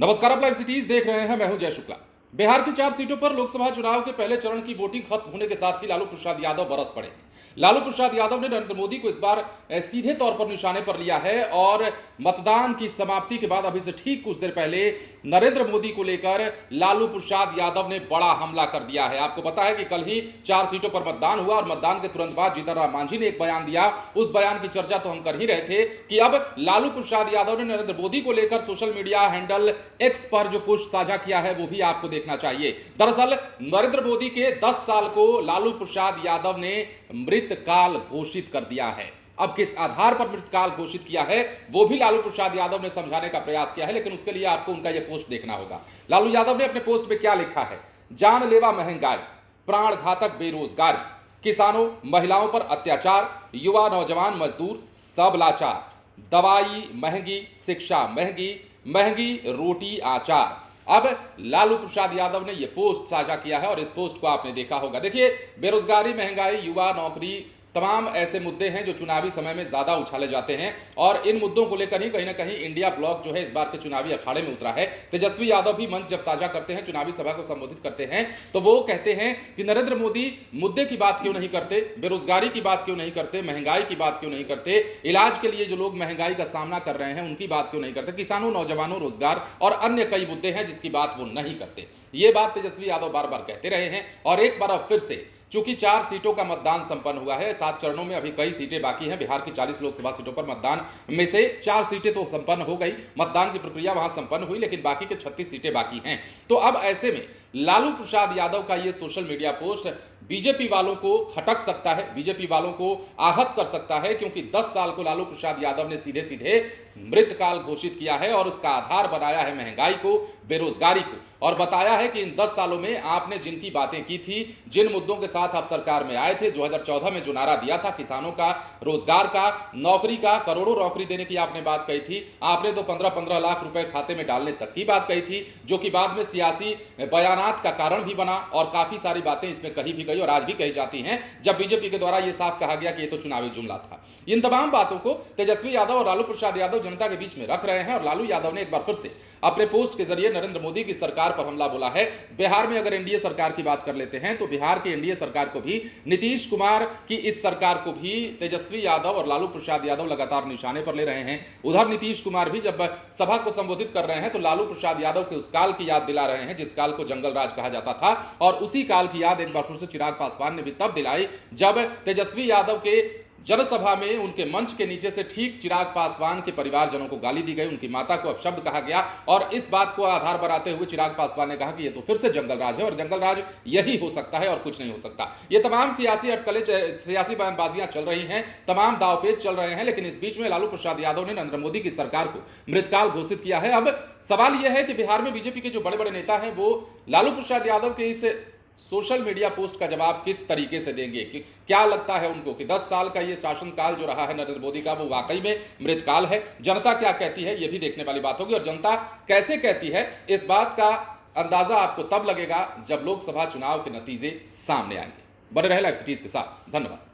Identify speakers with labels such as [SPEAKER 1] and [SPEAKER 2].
[SPEAKER 1] नमस्कार, आप live cities देख रहे हैं। मैं हूं जय शुक्ला। बिहार की 4 सीटों पर लोकसभा चुनाव के पहले चरण की वोटिंग खत्म होने के साथ ही लालू प्रसाद यादव बरस पड़े। लालू प्रसाद यादव ने नरेंद्र मोदी को इस बार सीधे तौर पर निशाने पर लिया है और मतदान की समाप्ति के बाद अभी से ठीक कुछ देर पहले नरेंद्र मोदी को लेकर लालू प्रसाद यादव ने बड़ा हमला कर दिया है। आपको पता है कि कल ही 4 सीटों पर मतदान हुआ और मतदान के तुरंत बाद जीतन राम मांझी ने एक बयान दिया। उस बयान की चर्चा तो हम कर ही रहे थे कि अब लालू प्रसाद यादव ने नरेंद्र मोदी को लेकर सोशल मीडिया हैंडल एक्स पर जो पोस्ट साझा किया है वो भी आपको देखना चाहिए। दरअसल नरेंद्र मोदी के 10 साल को लालू प्रसाद यादव ने मृतकाल घोषित कर दिया है। अब किस आधार पर मृतकाल घोषित किया है वो भी लालू प्रसाद यादव ने समझाने का प्रयास किया है, लेकिन उसके लिए आपको उनका यह पोस्ट देखना होगा। लालू यादव ने अपने पोस्ट में क्या लिखा है? जानलेवा महंगाई, प्राण घातक बेरोजगारी, किसानों महिलाओं पर अत्याचार, युवा नौजवान मजदूर सब लाचार, दवाई महंगी, शिक्षा महंगी, महंगी रोटी आचार। अब लालू प्रसाद यादव ने यह पोस्ट साझा किया है और इस पोस्ट को आपने देखा होगा। देखिए, बेरोजगारी, महंगाई, युवा, नौकरी, तमाम ऐसे मुद्दे हैं जो चुनावी समय में ज्यादा उछाले जाते हैं और इन मुद्दों को लेकर ही कहीं ना कहीं इंडिया ब्लॉक जो है इस बार के चुनावी अखाड़े में उतरा है। तेजस्वी यादव भी मंच जब साझा करते हैं, चुनावी सभा को संबोधित करते हैं, तो वो कहते हैं कि नरेंद्र मोदी मुद्दे की बात क्यों नहीं करते, बेरोजगारी की बात क्यों नहीं करते, महंगाई की बात क्यों नहीं करते, इलाज के लिए जो लोग महंगाई का सामना कर रहे हैं उनकी बात क्यों नहीं करते, किसानों, नौजवानों, रोजगार और अन्य कई मुद्दे हैं जिसकी बात वो नहीं करते। ये बात तेजस्वी यादव बार बार कहते रहे हैं और एक बार अब फिर से चूंकि 4 सीटों का मतदान संपन्न हुआ है, 7 चरणों में अभी कई सीटें बाकी हैं। बिहार की 40 लोकसभा सीटों पर मतदान में से 4 सीटें तो संपन्न हो गई, मतदान की प्रक्रिया वहां संपन्न हुई, लेकिन बाकी के 36 सीटें बाकी हैं। तो अब ऐसे में लालू प्रसाद यादव का यह सोशल मीडिया पोस्ट बीजेपी वालों को खटक सकता है, बीजेपी वालों को आहत कर सकता है, क्योंकि 10 साल को लालू प्रसाद यादव ने सीधे सीधे मृतकाल घोषित किया है और उसका आधार बनाया है महंगाई को, बेरोजगारी को, और बताया है कि इन 10 सालों में आपने जिनकी बातें की थी, जिन मुद्दों के साथ आप सरकार में आए थे, 2014 में जो नारा दिया था किसानों का, रोजगार का, नौकरी का, करोड़ों नौकरी देने की आपने बात कही थी, आपने तो 15-15 लाख रुपए खाते में डालने तक की बात कही थी, जो कि बाद में सियासी बयानात का कारण भी बना और काफी सारी बातें इसमें कही भी गई और आज भी कही जाती हैं, जब बीजेपी के द्वारा यह साफ कहा गया कि यह तो चुनावी जुमला था। इन तमाम बातों को तेजस्वी यादव और लालू प्रसाद यादव जनता के बीच में रख रहे हैं और लालू यादव ने एक बार फिर से अपने पोस्ट के जरिए नरेंद्र मोदी की सरकार पर हमला बोला है। बिहार में अगर एनडीए सरकार की बात कर लेते हैं तो बिहार की एनडीए सरकार को भी, नीतीश कुमार की इस सरकार को भी तेजस्वी यादव और लालू प्रसाद यादव लगातार निशाने पर ले रहे हैं। उधर नीतीश कुमार भी जब सभा को संबोधित कर रहे हैं तो लालू प्रसाद यादव के उस काल की याद दिला रहे हैं जिस काल को जंगल राज कहा जाता था, और उसी काल की याद एक बार फिर से चिराग पासवान ने भी तब दिलाई जब तेजस्वी यादव के जनसभा में उनके मंच के नीचे से ठीक चिराग पासवान के परिवारजनों को गाली दी गई, उनकी माता को अपशब्द कहा गया और इस बात को आधार बनाते हुए चिराग पासवान ने कहा कि यह तो फिर से जंगल राज है और जंगल राज यही हो सकता है और कुछ नहीं हो सकता। ये तमाम सियासी अटकलें, सियासी बयानबाजियां चल रही हैं, तमाम दावपेच चल रहे हैं, लेकिन इस बीच में लालू प्रसाद यादव ने नरेंद्र मोदी की सरकार को मृतकाल घोषित किया है। अब सवाल यह है कि बिहार में बीजेपी के जो बड़े बड़े नेता हैं वो लालू प्रसाद यादव के इस सोशल मीडिया पोस्ट का जवाब किस तरीके से देंगे, कि क्या लगता है उनको कि 10 साल का ये शासनकाल जो रहा है नरेंद्र मोदी का वो वाकई में मृतकाल है? जनता क्या कहती है ये भी देखने वाली बात होगी और जनता कैसे कहती है इस बात का अंदाजा आपको तब लगेगा जब लोकसभा चुनाव के नतीजे सामने आएंगे। बने रहे लाइव सिटीज के साथ। धन्यवाद।